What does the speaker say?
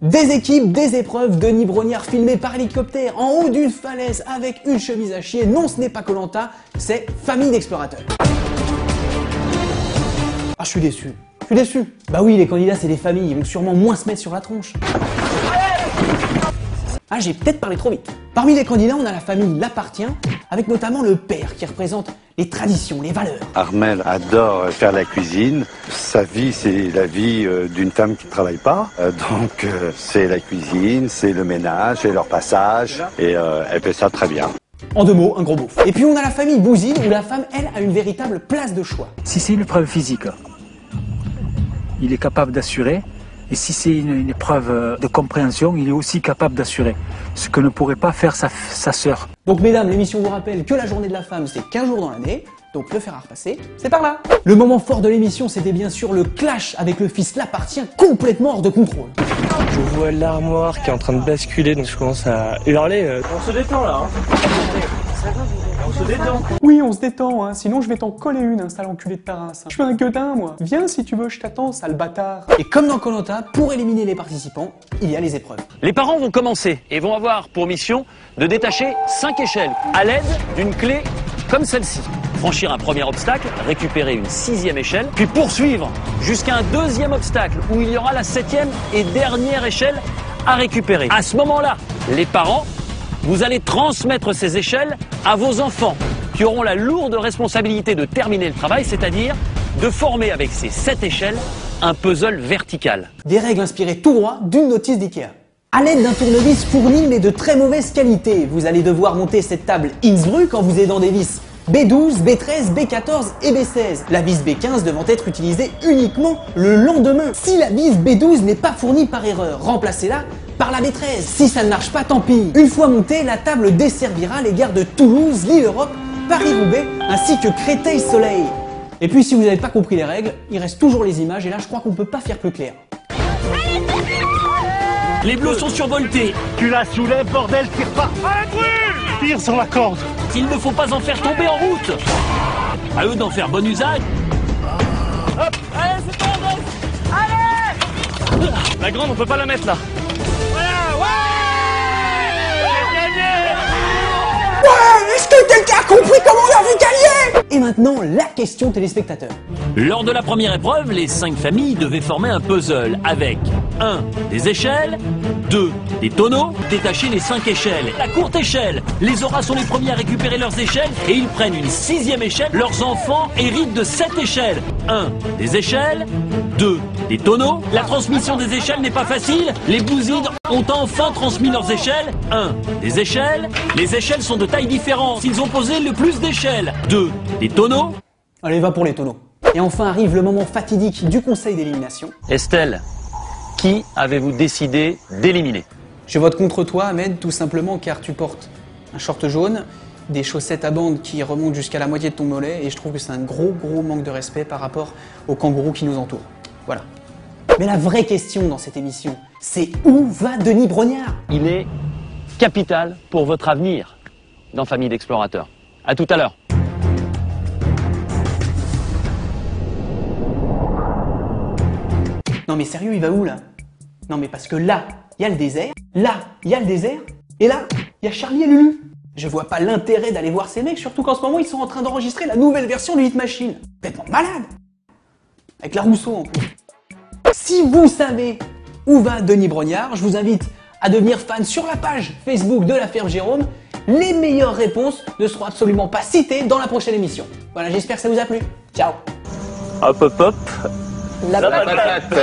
Des équipes, des épreuves, Denis Brognard filmé par hélicoptère en haut d'une falaise avec une chemise à chier. Non, ce n'est pas Koh-Lanta, c'est Famille d'explorateurs. Ah, je suis déçu. Je suis déçu. Bah oui, les candidats, c'est des familles, ils vont sûrement moins se mettre sur la tronche. Ah, j'ai peut-être parlé trop vite. Parmi les candidats, on a la famille L'Appartient, avec notamment le père qui représente les traditions, les valeurs. Armelle adore faire la cuisine. Sa vie, c'est la vie d'une femme qui ne travaille pas. Donc, c'est la cuisine, c'est le ménage, c'est leur passage. Et elle fait ça très bien. En 2 mots, un gros beauf. Et puis on a la famille Bouzine, où la femme, elle, a une véritable place de choix. Si c'est une épreuve physique, il est capable d'assurer. Et si c'est une épreuve de compréhension, il est aussi capable d'assurer. Ce que ne pourrait pas faire sa sœur. Donc mesdames, l'émission vous rappelle que la journée de la femme, c'est 15 jours dans l'année. Donc le fer à repasser, c'est par là. Le moment fort de l'émission, c'était bien sûr le clash avec le fils L'Appartient, complètement hors de contrôle. Je vois l'armoire qui est en train de basculer, donc je commence à hurler. On se détend là, hein. On se détend. Oui, on se détend, hein. Sinon je vais t'en coller une, sale enculé de ta race. Je suis un gueudin, moi. Viens si tu veux, je t'attends, sale bâtard. Et comme dans Koh-Lanta, pour éliminer les participants, il y a les épreuves. Les parents vont commencer et vont avoir pour mission de détacher 5 échelles à l'aide d'une clé comme celle-ci. Franchir un premier obstacle, récupérer une 6e échelle, puis poursuivre jusqu'à un 2e obstacle où il y aura la 7e et dernière échelle à récupérer. À ce moment-là, les parents, vous allez transmettre ces échelles à vos enfants qui auront la lourde responsabilité de terminer le travail, c'est-à-dire de former avec ces 7 échelles un puzzle vertical. Des règles inspirées tout droit d'une notice d'Ikea. À l'aide d'un tournevis fourni mais de très mauvaise qualité, vous allez devoir monter cette table Innsbruck en vous aidant des vis B12, B13, B14 et B16. La vis B15 devant être utilisée uniquement le lendemain. Si la vis B12 n'est pas fournie par erreur, remplacez-la par la B13. Si ça ne marche pas, tant pis. Une fois montée, la table desservira les gares de Toulouse, Lille-Europe, Paris-Roubaix ainsi que Créteil-Soleil. Et puis si vous n'avez pas compris les règles, il reste toujours les images et là je crois qu'on peut pas faire plus clair. Les bleus sont survoltés. Tu la soulèves, bordel, tire pas. Tire sur la corde. Il ne faut pas en faire tomber en route. À eux d'en faire bon usage. Hop. Allez, c'est ton dos. Allez. La grande, on peut pas la mettre là. Voilà, ouais. Ouais, est-ce que quelqu'un a compris comment on a vu qu'elle y est? Et maintenant, la question téléspectateur. Lors de la première épreuve, les 5 familles devaient former un puzzle avec 1. Des échelles, 2. Des tonneaux, détacher les 5 échelles. La courte échelle, les auras sont les premiers à récupérer leurs échelles et ils prennent une 6e échelle. Leurs enfants héritent de 7 échelles. 1. Des échelles, 2. Des tonneaux. La transmission des échelles n'est pas facile. Les Bouzides ont enfin transmis leurs échelles. 1. Des échelles. Les échelles sont de tailles différentes. Ils ont posé le plus d'échelles. 2. Des tonneaux. Allez, va pour les tonneaux. Et enfin arrive le moment fatidique du conseil d'élimination. Estelle, qui avez-vous décidé d'éliminer? Je vote contre toi, Ahmed, tout simplement car tu portes un short jaune, des chaussettes à bandes qui remontent jusqu'à la moitié de ton mollet et je trouve que c'est un gros manque de respect par rapport aux kangourous qui nous entourent. Voilà. Mais la vraie question dans cette émission, c'est où va Denis Brognard? Il est capital pour votre avenir dans Famille d'explorateurs. À tout à l'heure. Non mais sérieux, il va où là? Non mais parce que là, il y a le désert, là, il y a le désert, et là, il y a Charlie et Lulu. Je vois pas l'intérêt d'aller voir ces mecs, surtout qu'en ce moment ils sont en train d'enregistrer la nouvelle version du Hit Machine. Complètement malade. Avec la Rousseau en plus. Si vous savez où va Denis Brognard, je vous invite à devenir fan sur la page Facebook de la Ferme Jérôme. Les meilleures réponses ne seront absolument pas citées dans la prochaine émission. Voilà, j'espère que ça vous a plu. Ciao. Hop hop hop. La patate.